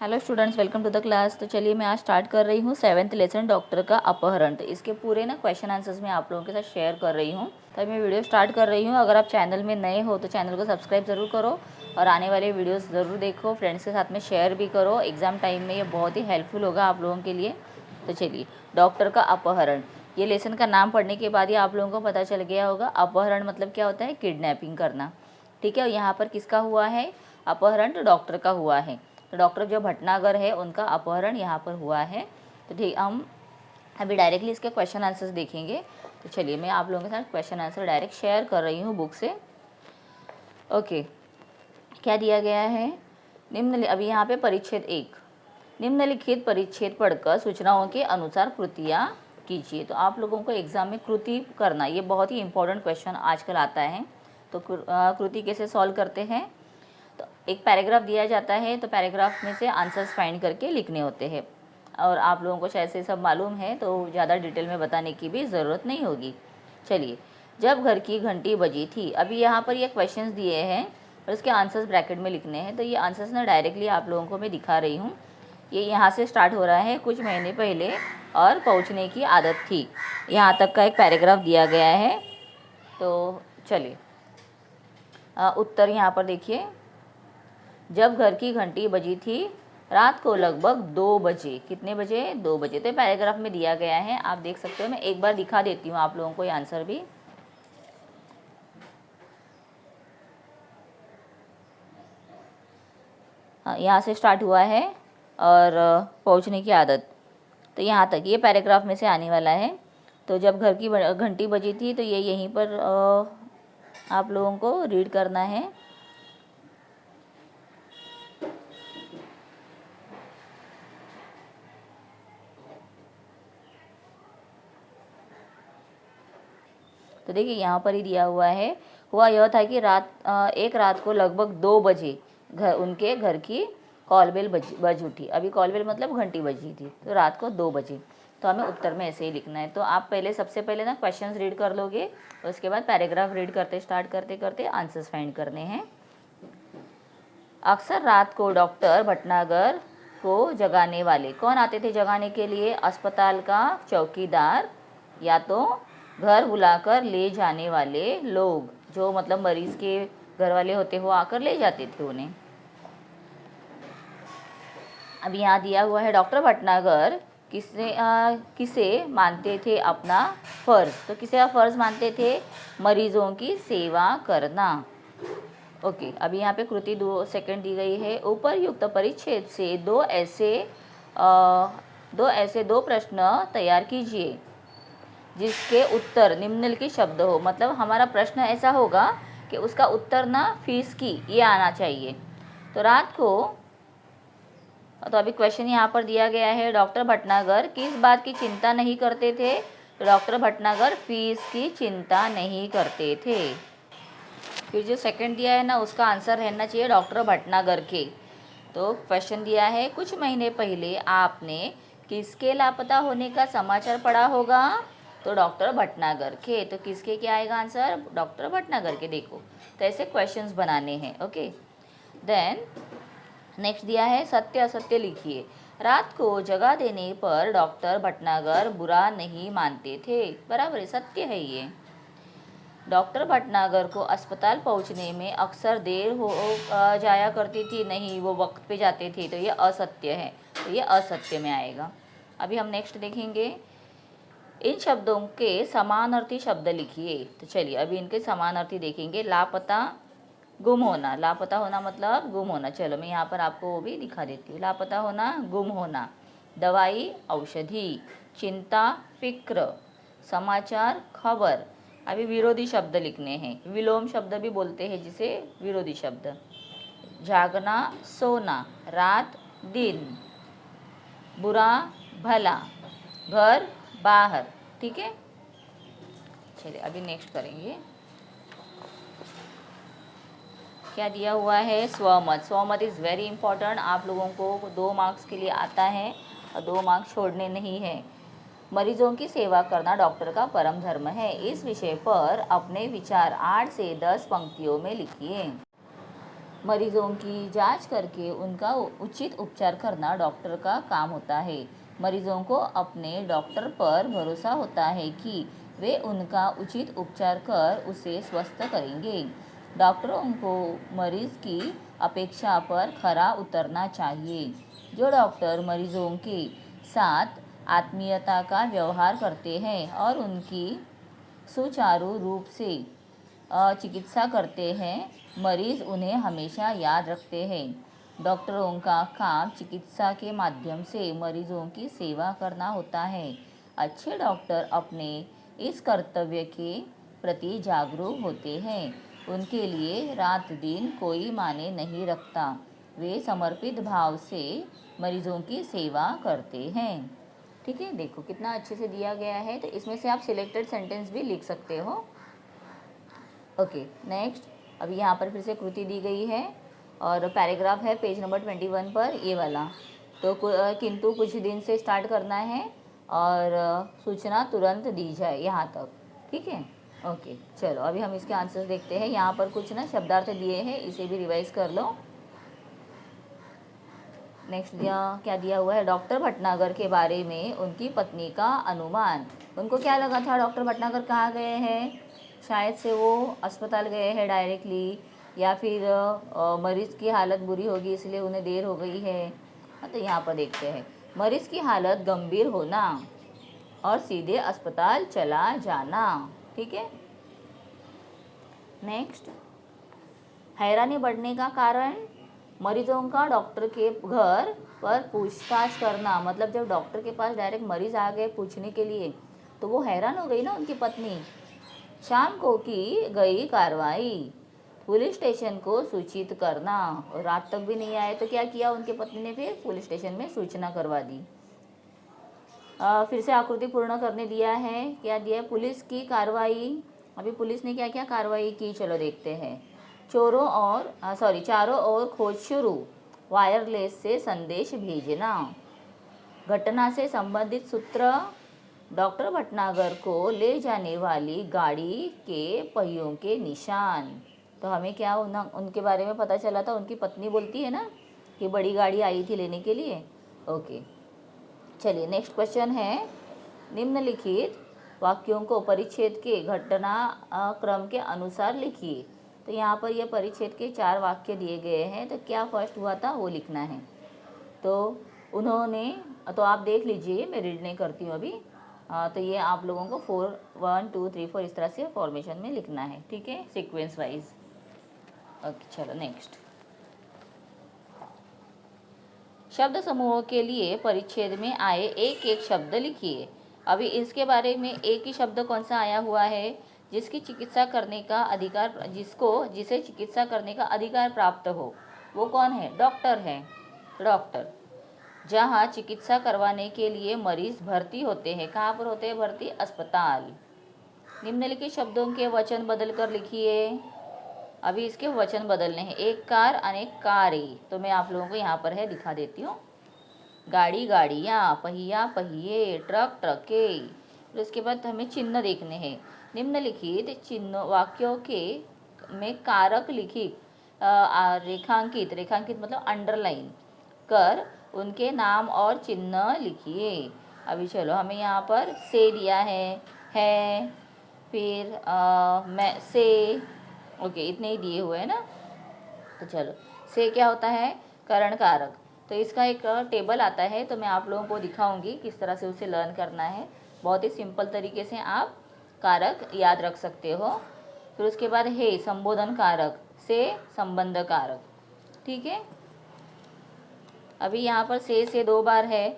Hello students, welcome to the class. तो चलिए मैं आज स्टार्ट कर रही हूँ 7th लेसन डॉक्टर का अपहरण। तो इसके पूरे ना क्वेश्चन आंसर्स मैं आप लोगों के साथ शेयर कर रही हूँ। तो मैं वीडियो स्टार्ट कर रही हूँ। अगर आप चैनल में नए हो तो चैनल को सब्सक्राइब ज़रूर करो और आने वाले वीडियोज़ ज़रूर देखो, फ्रेंड्स के साथ में शेयर भी करो। एग्ज़ाम टाइम में ये बहुत ही हेल्पफुल होगा आप लोगों के लिए। तो चलिए, डॉक्टर का अपहरण, ये लेसन का नाम पढ़ने के बाद ही आप लोगों को पता चल गया होगा अपहरण मतलब क्या होता है, किडनैपिंग करना। ठीक है, यहाँ पर किसका हुआ है अपहरण? तो डॉक्टर का हुआ है। तो डॉक्टर जो भटनागर है उनका अपहरण यहाँ पर हुआ है। तो ठीक, हम अभी डायरेक्टली इसके क्वेश्चन आंसर्स देखेंगे। तो चलिए मैं आप लोगों के साथ क्वेश्चन आंसर डायरेक्ट शेयर कर रही हूँ बुक से। ओके, क्या दिया गया है? अभी यहाँ पे परिच्छेद 1, निम्नलिखित परिच्छेद पढ़कर सूचनाओं के अनुसार कृतियाँ कीजिए। तो आप लोगों को एग्जाम में कृति करना, ये बहुत ही इंपॉर्टेंट क्वेश्चन आजकल आता है। तो कृति कैसे सॉल्व करते हैं? तो एक पैराग्राफ दिया जाता है, तो पैराग्राफ में से आंसर्स फाइंड करके लिखने होते हैं। और आप लोगों को शायद से सब मालूम है, तो ज़्यादा डिटेल में बताने की भी ज़रूरत नहीं होगी। चलिए, जब घर की घंटी बजी थी, अभी यहाँ पर ये क्वेश्चंस दिए हैं और इसके आंसर्स ब्रैकेट में लिखने हैं। तो ये आंसर्स ना डायरेक्टली आप लोगों को मैं दिखा रही हूँ। ये यहाँ से स्टार्ट हो रहा है, कुछ महीने पहले और पहुँचने की आदत थी, यहाँ तक का एक पैराग्राफ दिया गया है। तो चलिए, उत्तर यहाँ पर देखिए, जब घर की घंटी बजी थी रात को लगभग 2 बजे। कितने बजे? 2 बजे। तो पैराग्राफ में दिया गया है, आप देख सकते हो। मैं एक बार दिखा देती हूँ आप लोगों को ये आंसर भी। हाँ, यहाँ से स्टार्ट हुआ है और पहुँचने की आदत, तो यहाँ तक ये पैराग्राफ में से आने वाला है। तो जब घर की घंटी बजी थी, तो ये यहीं पर आप लोगों को रीड करना है। तो देखिए यहाँ पर ही दिया हुआ है। हुआ यह था कि एक रात को लगभग 2 बजे उनके घर की कॉल बेल बज उठी। अभी कॉल बेल मतलब घंटी बजी थी, तो रात को 2 बजे। तो हमें उत्तर में ऐसे ही लिखना है। तो आप सबसे पहले ना क्वेश्चंस रीड कर लोगे और उसके बाद पैराग्राफ रीड करते स्टार्ट करते करते आंसर्स फाइंड करने हैं। अक्सर रात को डॉक्टर भटनागर को जगाने वाले कौन आते थे जगाने के लिए? अस्पताल का चौकीदार, या तो घर बुलाकर ले जाने वाले लोग, जो मतलब मरीज के घर वाले होते हो आकर ले जाते थे उन्हें। अभी यहाँ दिया हुआ है डॉक्टर भटनागर किसे मानते थे अपना फर्ज? तो किसे फर्ज मानते थे? मरीजों की सेवा करना। ओके, अभी यहाँ पे कृति 2 सेकंड दी गई है। उपरयुक्त परिच्छेद से दो प्रश्न तैयार कीजिए जिसके उत्तर निम्नलिखित शब्द हो। मतलब हमारा प्रश्न ऐसा होगा कि उसका उत्तर ना फीस की ये आना चाहिए। तो रात को, तो अभी क्वेश्चन यहाँ पर दिया गया है, डॉक्टर भटनागर किस बात की चिंता नहीं करते थे? तो डॉक्टर भटनागर फीस की चिंता नहीं करते थे। फिर जो सेकंड दिया है ना, उसका आंसर रहना चाहिए डॉक्टर भटनागर के। तो क्वेश्चन दिया है, कुछ महीने पहले आपने किसके लापता होने का समाचार पढ़ा होगा? तो डॉक्टर भटनागर के। तो किसके क्या आएगा आंसर? डॉक्टर भटनागर के। देखो, तो ऐसे क्वेश्चंस बनाने हैं। ओके, देन नेक्स्ट दिया है, सत्य असत्य लिखिए। रात को जगा देने पर डॉक्टर भटनागर बुरा नहीं मानते थे। बराबर है, सत्य है ये। डॉक्टर भटनागर को अस्पताल पहुंचने में अक्सर देर हो जाया करती थी। नहीं, वो वक्त पे जाते थे। तो ये असत्य है, तो ये असत्य में आएगा। अभी हम नेक्स्ट देखेंगे, इन शब्दों के समानार्थी शब्द लिखिए। तो चलिए अभी इनके समानार्थी देखेंगे। लापता, गुम होना। लापता होना मतलब गुम होना। चलो मैं यहाँ पर आपको वो भी दिखा देती हूँ। लापता होना, गुम होना। दवाई, औषधि। चिंता, फिक्र। समाचार, खबर। अभी विरोधी शब्द लिखने हैं। विलोम शब्द भी बोलते हैं जिसे, विरोधी शब्द। जागना, सोना। रात, दिन। बुरा, भला। घर, बाहर। ठीक है, चलिए अभी नेक्स्ट करेंगे। क्या दिया हुआ है? स्वमत। स्वमत इज़ वेरी इंपॉर्टेंट। आप लोगों को 2 मार्क्स के लिए आता है और 2 मार्क्स छोड़ने नहीं है। मरीजों की सेवा करना डॉक्टर का परम धर्म है। इस विषय पर अपने विचार 8 से 10 पंक्तियों में लिखिए। मरीजों की जांच करके उनका उचित उपचार करना डॉक्टर का काम होता है। मरीजों को अपने डॉक्टर पर भरोसा होता है कि वे उनका उचित उपचार कर उसे स्वस्थ करेंगे। डॉक्टरों को मरीज की अपेक्षा पर खरा उतरना चाहिए। जो डॉक्टर मरीजों के साथ आत्मीयता का व्यवहार करते हैं और उनकी सुचारू रूप से चिकित्सा करते हैं, मरीज उन्हें हमेशा याद रखते हैं। डॉक्टरों का काम चिकित्सा के माध्यम से मरीजों की सेवा करना होता है। अच्छे डॉक्टर अपने इस कर्तव्य के प्रति जागरूक होते हैं। उनके लिए रात दिन कोई मायने नहीं रखता। वे समर्पित भाव से मरीजों की सेवा करते हैं। ठीक है, देखो कितना अच्छे से दिया गया है। तो इसमें से आप सिलेक्टेड सेंटेंस भी लिख सकते हो। Okay, next. अभी यहाँ पर फिर से कृति दी गई है और पैराग्राफ है पेज नंबर 21 पर, ये वाला। तो किंतु कुछ दिन से स्टार्ट करना है और सूचना तुरंत दी जाए, यहाँ तक। ठीक है, ओके। चलो अभी हम इसके आंसर्स देखते हैं। यहाँ पर कुछ ना शब्दार्थ दिए हैं, इसे भी रिवाइज कर लो। नेक्स्ट क्या दिया हुआ है? डॉक्टर भटनागर के बारे में उनकी पत्नी का अनुमान। उनको क्या लगा था डॉक्टर भटनागर कहाँ गए हैं? शायद से वो अस्पताल गए हैं डायरेक्टली, या फिर मरीज़ की हालत बुरी होगी इसलिए उन्हें देर हो गई है। तो यहाँ पर देखते हैं, मरीज़ की हालत गंभीर होना और सीधे अस्पताल चला जाना। ठीक है, नेक्स्ट। हैरानी बढ़ने का कारण, मरीजों का डॉक्टर के घर पर पूछताछ करना। मतलब जब डॉक्टर के पास डायरेक्ट मरीज आ गए पूछने के लिए, तो वो हैरान हो गई ना उनकी पत्नी। शाम को की गई कार्रवाई, पुलिस स्टेशन को सूचित करना। और रात तक भी नहीं आए तो क्या किया उनकी पत्नी ने? फिर पुलिस स्टेशन में सूचना करवा दी। फिर से आकृति पूर्ण करने दिया है। क्या दिया है? पुलिस की कार्रवाई। अभी पुलिस ने क्या क्या कार्रवाई की, चलो देखते हैं। चारों ओर खोज शुरू, वायरलेस से संदेश भेजना। घटना से संबंधित सूत्र, डॉक्टर भटनागर को ले जाने वाली गाड़ी के पहियों के निशान। तो हमें क्या उनके बारे में पता चला था? उनकी पत्नी बोलती है ना कि बड़ी गाड़ी आई थी लेने के लिए। ओके, चलिए नेक्स्ट क्वेश्चन है। निम्नलिखित वाक्यों को परिच्छेद के घटना क्रम के अनुसार लिखिए। तो यहाँ पर यह परिच्छेद के 4 वाक्य दिए गए हैं। तो क्या फर्स्ट हुआ था वो लिखना है। तो आप देख लीजिए, मैं रीड नहीं करती हूँ अभी। तो ये आप लोगों को 1 2 3 4 इस तरह से फॉर्मेशन में लिखना है। ठीक है, सीक्वेंस वाइज। ओके, चलो नेक्स्ट। शब्द समूहों के लिए परिच्छेद में आए एक एक शब्द लिखिए। अभी इसके बारे में एक ही शब्द कौन सा आया हुआ है? जिसे चिकित्सा करने का अधिकार प्राप्त हो, वो कौन है? डॉक्टर है। डॉक्टर। जहाँ चिकित्सा करवाने के लिए मरीज भर्ती होते हैं, कहाँ पर होते हैं भर्ती? अस्पताल। निम्नलिखित शब्दों के वचन बदल कर लिखिए। अभी इसके वचन बदलने हैं। एक कार, अनेक कारें। तो मैं आप लोगों को यहाँ पर है दिखा देती हूँ। गाड़ी, गाड़ियाँ। पहिया, पहिए। ट्रक, ट्रकें। फिर उसके बाद हमें चिन्ह देखने हैं। निम्नलिखित चिन्ह वाक्यों के में कारक रेखांकित मतलब अंडरलाइन कर उनके नाम और चिन्ह लिखिए। अभी चलो, हमें यहाँ पर से दिया है, फिर मैं से, ओके, इतने ही दिए हुए हैं ना। तो चलो, से क्या होता है? करण कारक। तो इसका एक टेबल आता है, तो मैं आप लोगों को दिखाऊंगी किस तरह से उसे लर्न करना है। बहुत ही सिंपल तरीके से आप कारक याद रख सकते हो। फिर उसके बाद है संबोधन कारक, से संबंध कारक। ठीक है, अभी यहाँ पर से 2 बार है,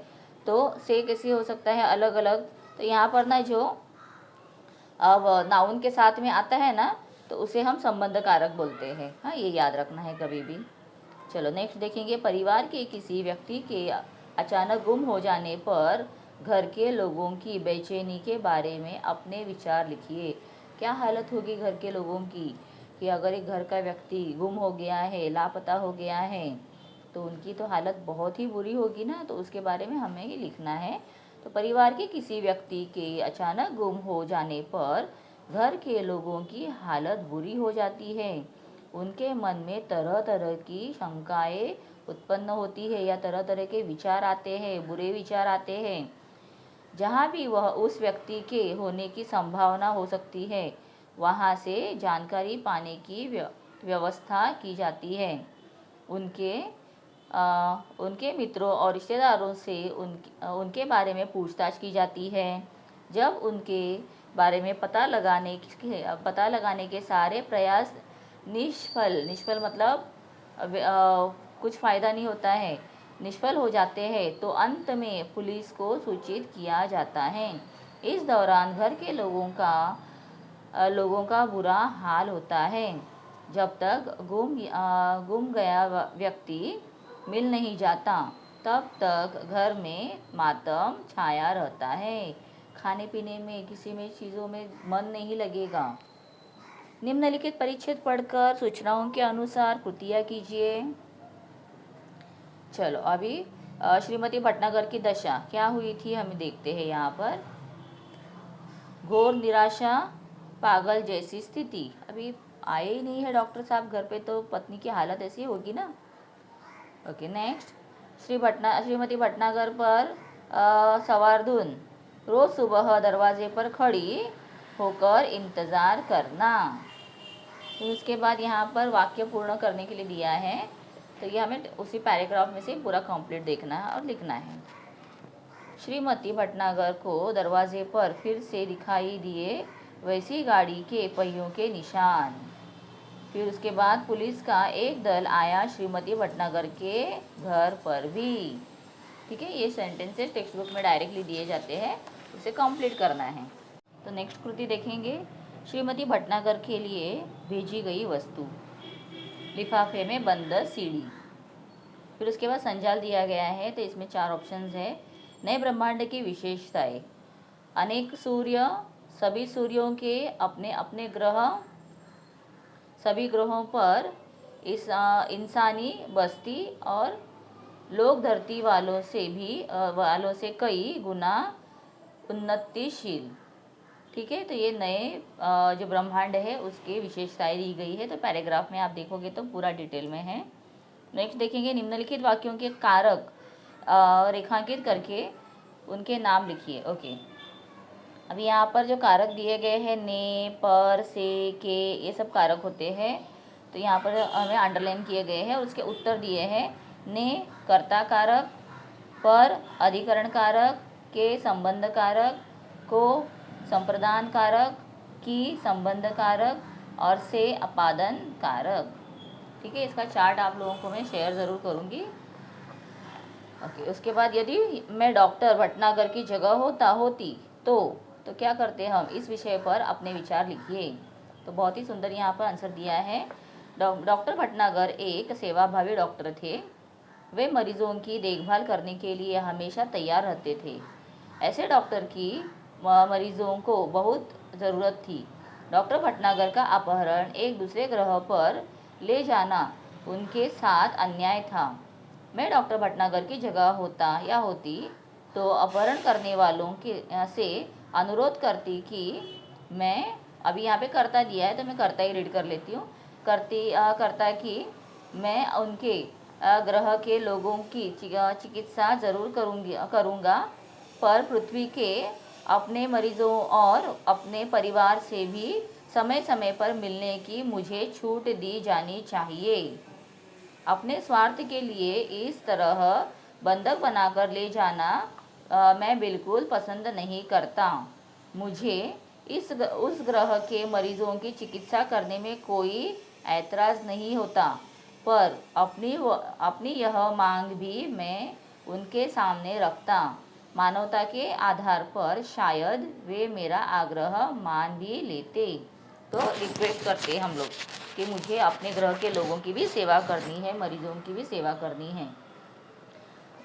तो से कैसे हो सकता है अलग अलग? तो यहाँ पर ना जो अब नाउन के साथ में आता है ना, तो उसे हम संबंध कारक बोलते हैं। हाँ, ये याद रखना है कभी भी। चलो नेक्स्ट देखेंगे। परिवार के किसी व्यक्ति के अचानक गुम हो जाने पर घर के लोगों की बेचैनी के बारे में अपने विचार लिखिए। क्या हालत होगी घर के लोगों की कि अगर एक घर का व्यक्ति गुम हो गया है, लापता हो गया है, तो उनकी तो हालत बहुत ही बुरी होगी ना। तो उसके बारे में हमें ये लिखना है। तो परिवार के किसी व्यक्ति के अचानक गुम हो जाने पर घर के लोगों की हालत बुरी हो जाती है। उनके मन में तरह तरह की शंकाएं उत्पन्न होती है या तरह तरह के विचार आते हैं, बुरे विचार आते हैं। जहाँ भी वह उस व्यक्ति के होने की संभावना हो सकती है, वहाँ से जानकारी पाने की व्यवस्था की जाती है। उनके मित्रों और रिश्तेदारों से उनके बारे में पूछताछ की जाती है। जब उनके बारे में पता लगाने के सारे प्रयास निष्फल मतलब कुछ फ़ायदा नहीं होता है, निष्फल हो जाते हैं, तो अंत में पुलिस को सूचित किया जाता है। इस दौरान घर के लोगों का बुरा हाल होता है। जब तक गुम गया व्यक्ति मिल नहीं जाता, तब तक घर में मातम छाया रहता है। खाने पीने में किसी में चीज़ों में मन नहीं लगेगा। निम्नलिखित परिच्छेद पढ़कर सूचनाओं के अनुसार कृतियाँ कीजिए। चलो अभी श्रीमती भटनागर की दशा क्या हुई थी हमें देखते हैं। यहाँ पर घोर निराशा, पागल जैसी स्थिति। अभी आए ही नहीं है डॉक्टर साहब घर पे, तो पत्नी की हालत ऐसी होगी ना। ओके नेक्स्ट, श्रीमती भटनागर पर सवार धुन, रोज़ सुबह दरवाजे पर खड़ी होकर इंतज़ार करना। तो उसके बाद यहाँ पर वाक्य पूर्ण करने के लिए दिया है, तो ये हमें उसी पैराग्राफ में से पूरा कंप्लीट देखना है और लिखना है। श्रीमती भटनागर को दरवाजे पर फिर से दिखाई दिए वैसी गाड़ी के पहियों के निशान। फिर उसके बाद पुलिस का एक दल आया श्रीमती भटनागर के घर पर भी। ठीक है, ये सेंटेंसेस टेक्स्ट बुक में डायरेक्टली दिए जाते हैं, उसे कंप्लीट करना है। तो नेक्स्ट कृति देखेंगे, श्रीमती भटनागर के लिए भेजी गई वस्तु, लिफाफे में बंद सीढ़ी। फिर उसके बाद संजाल दिया गया है, तो इसमें 4 ऑप्शंस है। नए ब्रह्मांड की विशेषताएं, अनेक सूर्य, सभी सूर्यों के अपने अपने ग्रह, सभी ग्रहों पर इंसानी बस्ती और लोग धरती वालों से कई गुना उन्नतिशील। ठीक है, तो ये नए जो ब्रह्मांड है उसके विशेषताएं दी गई है। तो पैराग्राफ में आप देखोगे तो पूरा डिटेल में है। नेक्स्ट देखेंगे, निम्नलिखित वाक्यों के कारक रेखांकित करके उनके नाम लिखिए। ओके, अभी यहाँ पर जो कारक दिए गए हैं, ने, पर, से, के, ये सब कारक होते हैं। तो यहाँ पर हमें अंडरलाइन किए गए हैं, उसके उत्तर दिए हैं। ने कर्ता कारक, पर अधिकरण कारक, के संबंध कारक, को संप्रदान कारक, की संबंध कारक और से अपादन कारक। ठीक है, इसका चार्ट आप लोगों को मैं शेयर ज़रूर करूँगी। ओके, उसके बाद यदि मैं डॉक्टर भटनागर की जगह होती तो क्या करते हम, इस विषय पर अपने विचार लिखिए। तो बहुत ही सुंदर यहाँ पर आंसर दिया है। डॉक्टर भटनागर एक सेवाभावी डॉक्टर थे। वे मरीजों की देखभाल करने के लिए हमेशा तैयार रहते थे। ऐसे डॉक्टर की मरीजों को बहुत ज़रूरत थी। डॉक्टर भटनागर का अपहरण, एक दूसरे ग्रह पर ले जाना उनके साथ अन्याय था। मैं डॉक्टर भटनागर की जगह होती तो अपहरण करने वालों से अनुरोध करती कि मैं, अभी यहाँ पे कर्ता दिया है तो मैं कर्ता ही रीड कर लेती हूँ। करता कि मैं उनके ग्रह के लोगों की चिकित्सा ज़रूर करूँगा, पर पृथ्वी के अपने मरीजों और अपने परिवार से भी समय समय पर मिलने की मुझे छूट दी जानी चाहिए। अपने स्वार्थ के लिए इस तरह बंधक बनाकर ले जाना मैं बिल्कुल पसंद नहीं करता। मुझे उस ग्रह के मरीजों की चिकित्सा करने में कोई ऐतराज़ नहीं होता, पर अपनी यह मांग भी मैं उनके सामने रखता। मानवता के आधार पर शायद वे मेरा आग्रह मान भी लेते। तो रिक्वेस्ट करते हम लोग कि मुझे अपने ग्रह के लोगों की भी सेवा करनी है, मरीजों की भी सेवा करनी है।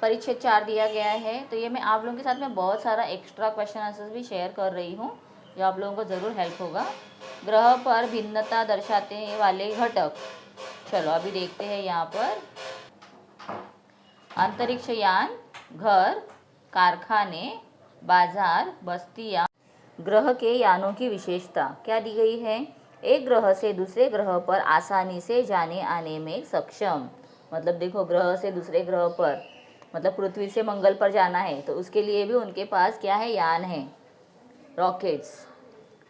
परिच्छेद 4 दिया गया है, तो ये मैं आप लोगों के साथ में बहुत सारा एक्स्ट्रा क्वेश्चन आंसर्स भी शेयर कर रही हूँ, जो आप लोगों को ज़रूर हेल्प होगा। ग्रह पर भिन्नता दर्शाते वाले घटक, चलो अभी देखते हैं। यहाँ पर अंतरिक्ष यान, घर, कारखाने, बाजार, बस्तियाँ। ग्रह के यानों की विशेषता क्या दी गई है? एक ग्रह से दूसरे ग्रह पर आसानी से जाने आने में सक्षम। मतलब देखो, ग्रह से दूसरे ग्रह पर, मतलब पृथ्वी से मंगल पर जाना है तो उसके लिए भी उनके पास क्या है, यान है, रॉकेट्स।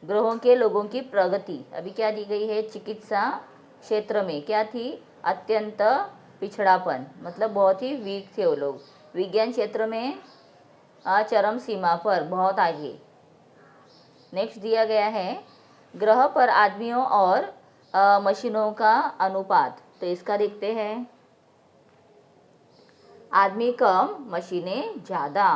ग्रहों के लोगों की प्रगति अभी क्या दी गई है, चिकित्सा क्षेत्र में क्या थी, अत्यंत पिछड़ापन, मतलब बहुत ही वीक थे वो लोग। विज्ञान क्षेत्र में चरम सीमा पर, बहुत आगे। नेक्स्ट दिया गया है ग्रह पर आदमियों और मशीनों का अनुपात। तो इसका देखते हैं, आदमी कम मशीनें ज़्यादा।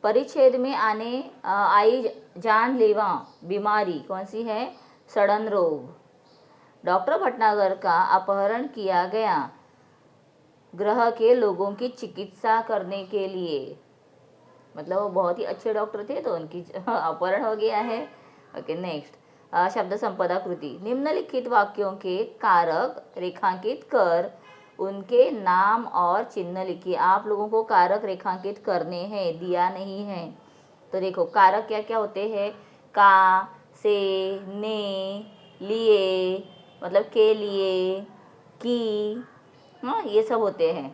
परिच्छेद में आई जानलेवा बीमारी कौन सी है, सड़न रोग। डॉक्टर भटनागर का अपहरण किया गया ग्रह के लोगों की चिकित्सा करने के लिए। मतलब वो बहुत ही अच्छे डॉक्टर थे तो उनकी अपहरण हो गया है। ओके, नेक्स्ट शब्द संपदा कृति। निम्नलिखित वाक्यों के कारक रेखांकित कर उनके नाम और चिन्ह लिखिए। आप लोगों को कारक रेखांकित करने हैं, दिया नहीं है। तो देखो कारक क्या क्या होते हैं, का, से, ने, लिए, मतलब के लिए, की, हाँ ये सब होते हैं।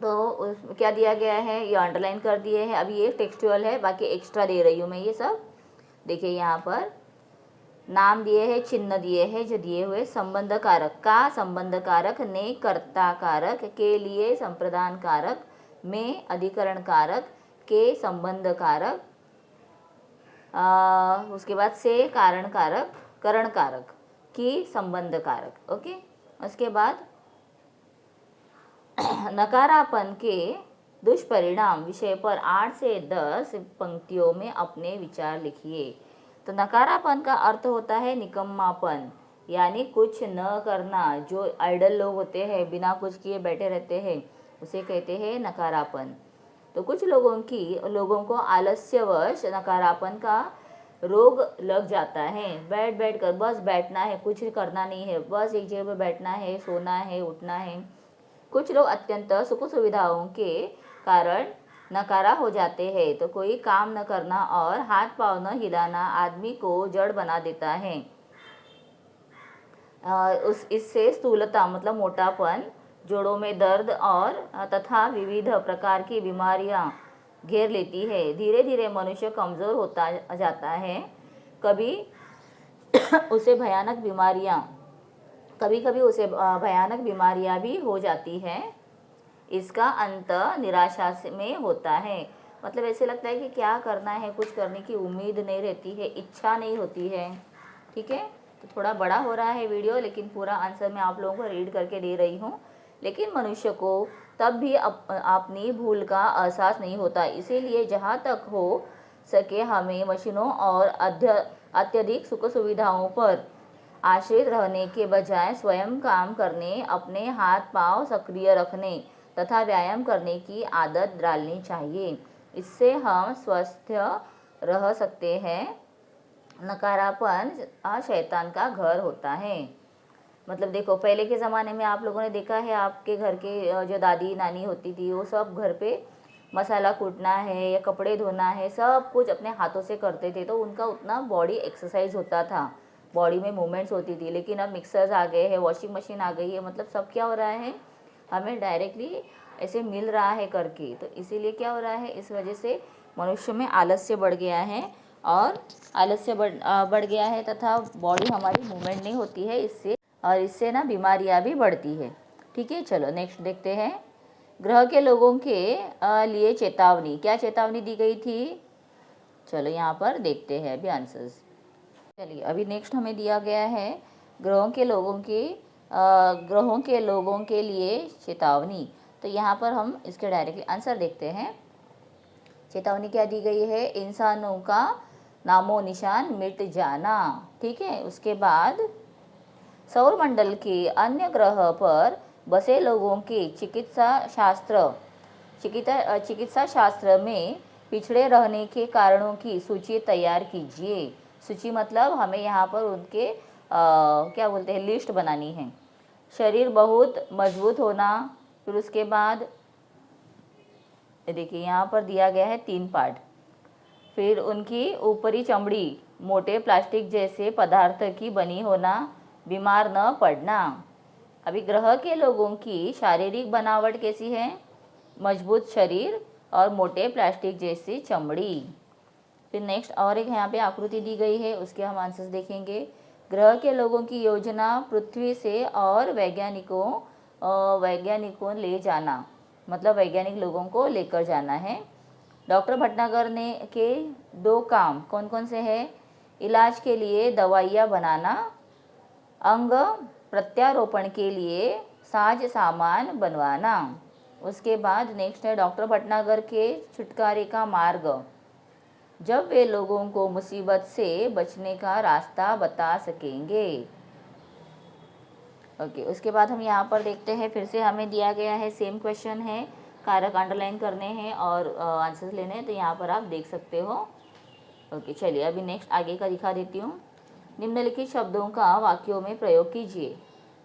तो क्या दिया गया है, ये अंडरलाइन कर दिए हैं। अभी ये टेक्सचुअल है, बाकी एक्स्ट्रा दे रही हूँ मैं ये सब। देखिए यहाँ पर नाम दिए हैं, चिन्ह दिए हैं, जो दिए हुए संबंध कारक, का संबंध कारक, ने कर्ता कारक, के लिए संप्रदान कारक, में अधिकरण कारक, के संबंध कारक, उसके बाद से कारण कारक, करण कारक, की संबंध कारक। ओके, उसके बाद नकारापन के दुष्परिणाम विषय पर 8 से 10 पंक्तियों में अपने विचार लिखिए। तो नकारापन का अर्थ होता है निकम्मापन, यानी कुछ न करना। जो आइडल लोग होते हैं, बिना कुछ किए बैठे रहते हैं, उसे कहते हैं नकारापन। तो कुछ लोगों को आलस्यवश नकारापन का रोग लग जाता है। बैठ कर बस बैठना है, कुछ करना नहीं है, बस एक जगह पर बैठना है, सोना है, उठना है। कुछ लोग अत्यंत सुख सुविधाओं के कारण नकारा हो जाते हैं। तो कोई काम न करना और हाथ पांव न हिलाना आदमी को जड़ बना देता है। इससे स्थूलता मतलब मोटापन, जोड़ों में दर्द और तथा विविध प्रकार की बीमारियां घेर लेती है। धीरे धीरे मनुष्य कमज़ोर होता जाता है। कभी उसे भयानक बीमारियां भी हो जाती हैं। इसका अंत निराशा में होता है। मतलब ऐसे लगता है कि क्या करना है, कुछ करने की उम्मीद नहीं रहती है, इच्छा नहीं होती है। ठीक है, तो थोड़ा बड़ा हो रहा है वीडियो, लेकिन पूरा आंसर मैं आप लोगों को रीड करके दे रही हूँ। लेकिन मनुष्य को तब भी अपनी भूल का एहसास नहीं होता। इसीलिए जहाँ तक हो सके हमें मशीनों और अत्यधिक सुख सुविधाओं पर आश्रित रहने के बजाय स्वयं काम करने, अपने हाथ पांव सक्रिय रखने तथा व्यायाम करने की आदत डालनी चाहिए। इससे हम स्वस्थ रह सकते हैं। नकारापन शैतान का घर होता है। मतलब देखो, पहले के ज़माने में आप लोगों ने देखा है, आपके घर के जो दादी नानी होती थी, वो सब घर पे मसाला कूटना है या कपड़े धोना है, सब कुछ अपने हाथों से करते थे। तो उनका उतना बॉडी एक्सरसाइज होता था, बॉडी में मूवमेंट्स होती थी। लेकिन अब मिक्सर्स आ गए हैं, वॉशिंग मशीन आ गई है, मतलब सब क्या हो रहा है, हमें डायरेक्टली ऐसे मिल रहा है करके। तो इसीलिए क्या हो रहा है, इस वजह से मनुष्य में आलस्य बढ़ गया है, और आलस्य बढ़ गया है तथा बॉडी हमारी मूवमेंट नहीं होती है, इससे ना बीमारियां भी बढ़ती है। ठीक है, चलो नेक्स्ट देखते हैं। ग्रह के लोगों के लिए चेतावनी, क्या चेतावनी दी गई थी, चलो यहाँ पर देखते हैं अभी आंसर्स। चलिए, अभी नेक्स्ट हमें दिया गया है ग्रहों के लोगों के लिए चेतावनी। तो यहाँ पर हम इसके डायरेक्टली आंसर देखते हैं। चेतावनी क्या दी गई है, इंसानों का नामो निशान मिट जाना। ठीक है, उसके बाद सौरमंडल के अन्य ग्रह पर बसे लोगों के चिकित्सा शास्त्र में पिछड़े रहने के कारणों की सूची तैयार कीजिए। सूची मतलब हमें यहाँ पर उनके क्या बोलते हैं, लिस्ट बनानी है। शरीर बहुत मजबूत होना, फिर उसके बाद देखिए यहाँ पर दिया गया है 3 पार्ट। फिर उनकी ऊपरी चमड़ी मोटे प्लास्टिक जैसे पदार्थ की बनी होना, बीमार न पड़ना। अभी ग्रह के लोगों की शारीरिक बनावट कैसी है? मजबूत शरीर और मोटे प्लास्टिक जैसी चमड़ी। फिर नेक्स्ट और एक यहाँ पे आकृति दी गई है, उसके हम आंसर्स देखेंगे। ग्रह के लोगों की योजना पृथ्वी से और वैज्ञानिकों ले जाना, मतलब वैज्ञानिक लोगों को लेकर जाना है। डॉक्टर भटनागर ने के 2 काम कौन कौन से हैं? इलाज के लिए दवाइयाँ बनाना, अंग प्रत्यारोपण के लिए साज सामान बनवाना। उसके बाद नेक्स्ट है डॉक्टर भटनागर के छुटकारे का मार्ग, जब वे लोगों को मुसीबत से बचने का रास्ता बता सकेंगे। ओके, उसके बाद हम यहाँ पर देखते हैं, फिर से हमें दिया गया है सेम क्वेश्चन है, कारक अंडरलाइन करने हैं और आंसर्स लेने हैं, तो यहाँ पर आप देख सकते हो। ओके, चलिए अभी नेक्स्ट आगे का दिखा देती हूँ। निम्नलिखित शब्दों का वाक्यों में प्रयोग कीजिए।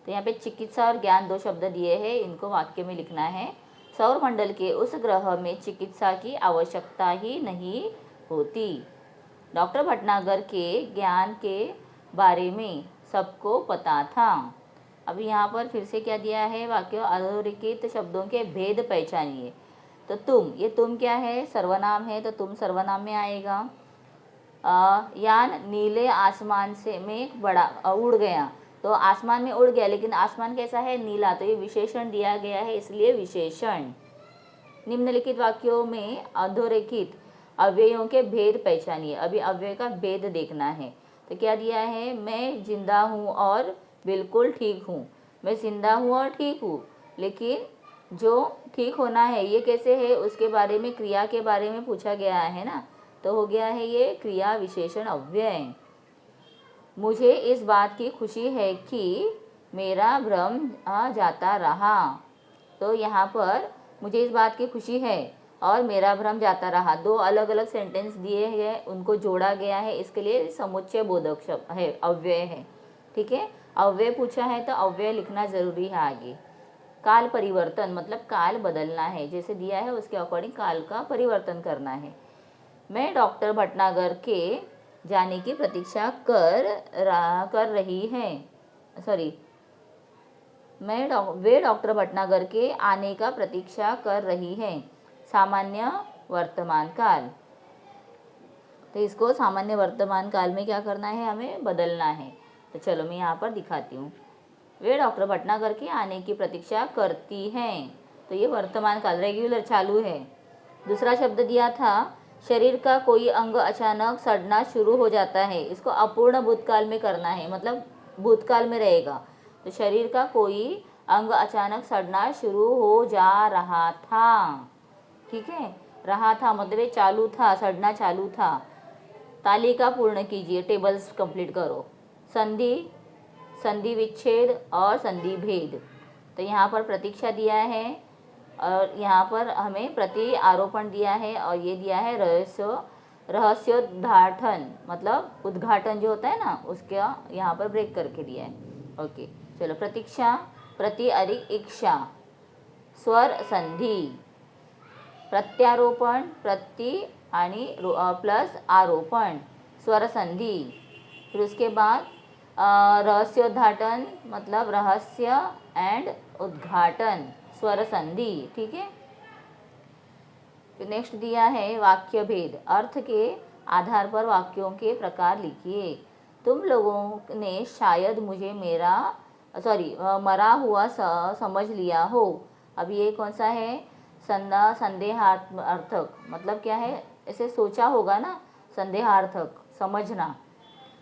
तो यहाँ पे चिकित्सा और ज्ञान 2 शब्द दिए हैं, इनको वाक्य में लिखना है। सौरमंडल के उस ग्रह में चिकित्सा की आवश्यकता ही नहीं होती। डॉक्टर भटनागर के ज्ञान के बारे में सबको पता था। अभी यहाँ पर फिर से क्या दिया है वाक्य, अधोरेखित शब्दों के भेद पहचानिए। तो तुम, ये तुम क्या है? सर्वनाम है, तो तुम सर्वनाम में आएगा। यान नीले आसमान से में बड़ा उड़ गया, तो आसमान में उड़ गया, लेकिन आसमान कैसा है? नीला, तो ये विशेषण दिया गया है, इसलिए विशेषण। निम्नलिखित वाक्यों में अधोरेखित अव्ययों के भेद पहचानिए। अभी अव्यय का भेद देखना है, तो क्या दिया है? मैं जिंदा हूँ और बिल्कुल ठीक हूँ। मैं जिंदा हूँ और ठीक हूँ, लेकिन जो ठीक होना है ये कैसे है, उसके बारे में, क्रिया के बारे में पूछा गया है ना, तो हो गया है ये क्रिया विशेषण अव्यय। मुझे इस बात की खुशी है कि मेरा भ्रम जाता रहा, तो यहाँ पर मुझे इस बात की खुशी है और मेरा भ्रम जाता रहा, 2 अलग अलग सेंटेंस दिए हैं, उनको जोड़ा गया है, इसके लिए समुच्चय बोधक शब्द है, अव्यय है। ठीक है, अव्यय पूछा है तो अव्यय लिखना जरूरी है आगे। काल परिवर्तन मतलब काल बदलना है, जैसे दिया है उसके अकॉर्डिंग काल का परिवर्तन करना है। मैं डॉक्टर भटनागर के जाने की प्रतीक्षा कर रही हैं, सॉरी, वे डॉक्टर भटनागर के आने का प्रतीक्षा कर रही हैं। सामान्य वर्तमान काल, तो इसको सामान्य वर्तमान काल में क्या करना है? हमें बदलना है। तो चलो मैं यहाँ पर दिखाती हूँ। वे डॉक्टर भटनागर के आने की प्रतीक्षा करती हैं, तो ये वर्तमान काल रेगुलर चालू है। दूसरा शब्द दिया था, शरीर का कोई अंग अचानक सड़ना शुरू हो जाता है, इसको अपूर्ण भूतकाल में करना है, मतलब भूतकाल में रहेगा। तो शरीर का कोई अंग अचानक सड़ना शुरू हो जा रहा था। ठीक है, रहा था मतलब ये चालू था, सड़ना चालू था। तालिका पूर्ण कीजिए, टेबल्स कंप्लीट करो। संधि, संधि विच्छेद और संधि भेद, तो यहाँ पर प्रतीक्षा दिया है और यहाँ पर हमें प्रति आरोपण दिया है, और ये दिया है रहस्योद्घाटन, मतलब उद्घाटन जो होता है ना, उसका यहाँ पर ब्रेक करके दिया है। ओके, चलो। प्रतीक्षा, प्रति अधिक इच्छा, स्वर संधि, प्रत्यारोपण, प्रति आणि प्लस आरोपण, स्वर संधि। फिर उसके बाद रहस्योद्घाटन मतलब रहस्य एंड उद्घाटन, स्वर संधि। ठीक है, फिर नेक्स्ट दिया है वाक्य भेद, अर्थ के आधार पर वाक्यों के प्रकार लिखिए। तुम लोगों ने शायद मुझे मरा हुआ समझ लिया हो। अब ये कौन सा है? संदेहार्थक, मतलब क्या है? ऐसे सोचा होगा ना, संदेहार्थक, समझना।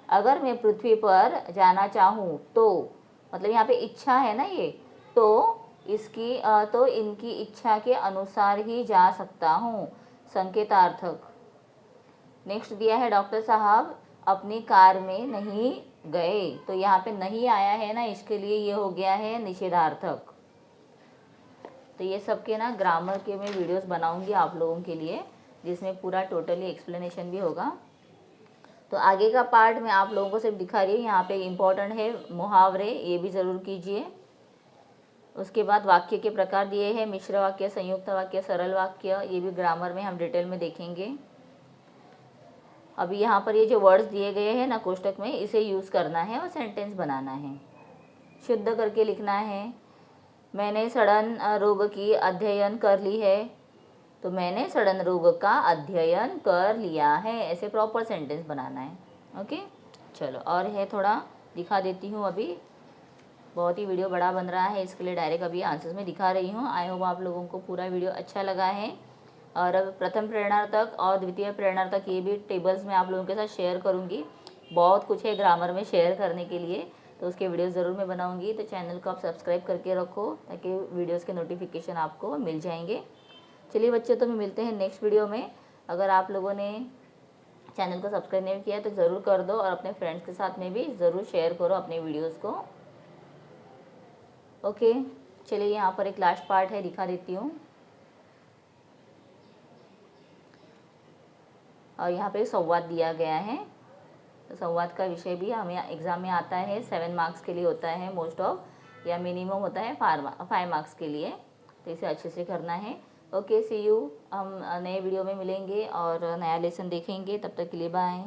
अगर मैं पृथ्वी पर जाना चाहूँ तो, मतलब यहाँ पे इच्छा है ना ये, तो इनकी इच्छा के अनुसार ही जा सकता हूँ, संकेतार्थक। नेक्स्ट दिया है, डॉक्टर साहब अपनी कार में नहीं गए, तो यहाँ पे नहीं आया है ना, इसके लिए ये हो गया है निषेधार्थक। तो ये सब के ना ग्रामर के मैं वीडियोस बनाऊंगी आप लोगों के लिए, जिसमें पूरा टोटली एक्सप्लेनेशन भी होगा। तो आगे का पार्ट मैं आप लोगों को सिर्फ दिखा रही हूँ, यहाँ पे इम्पोर्टेंट है मुहावरे, ये भी ज़रूर कीजिए। उसके बाद वाक्य के प्रकार दिए हैं, मिश्र वाक्य, संयुक्त वाक्य, सरल वाक्य, ये भी ग्रामर में हम डिटेल में देखेंगे। अभी यहाँ पर ये जो वर्ड्स दिए गए हैं ना कोष्टक में, इसे यूज़ करना है और सेंटेंस बनाना है, शुद्ध करके लिखना है। मैंने सड़न रोग की अध्ययन कर ली है, तो मैंने सड़न रोग का अध्ययन कर लिया है, ऐसे प्रॉपर सेंटेंस बनाना है। ओके, चलो और है थोड़ा दिखा देती हूँ। अभी बहुत ही वीडियो बड़ा बन रहा है, इसके लिए डायरेक्ट अभी आंसर्स में दिखा रही हूँ। आई होप आप लोगों को पूरा वीडियो अच्छा लगा है। और अब प्रथम प्रेरणार्थक और द्वितीय प्रेरणार्थक ये भी टेबल्स में आप लोगों के साथ शेयर करूँगी। बहुत कुछ है ग्रामर में शेयर करने के लिए, तो उसके वीडियो ज़रूर मैं बनाऊँगी। तो चैनल को आप सब्सक्राइब करके रखो ताकि वीडियोज़ के नोटिफिकेशन आपको मिल जाएंगे। चलिए बच्चे, तो मिलते हैं नेक्स्ट वीडियो में। अगर आप लोगों ने चैनल को सब्सक्राइब नहीं किया तो ज़रूर कर दो, और अपने फ्रेंड्स के साथ में भी ज़रूर शेयर करो अपने वीडियोज़ को। ओके, चलिए यहाँ पर एक लास्ट पार्ट है, दिखा देती हूँ। और यहाँ पे संवाद दिया गया है, तो संवाद का विषय भी हमें एग्ज़ाम में आता है। 7 मार्क्स के लिए होता है मोस्ट ऑफ, या मिनिमम होता है 5 मार्क्स के लिए, तो इसे अच्छे से करना है। Okay, see you. हम नए वीडियो में मिलेंगे और नया लेसन देखेंगे। तब तक के लिए बाय।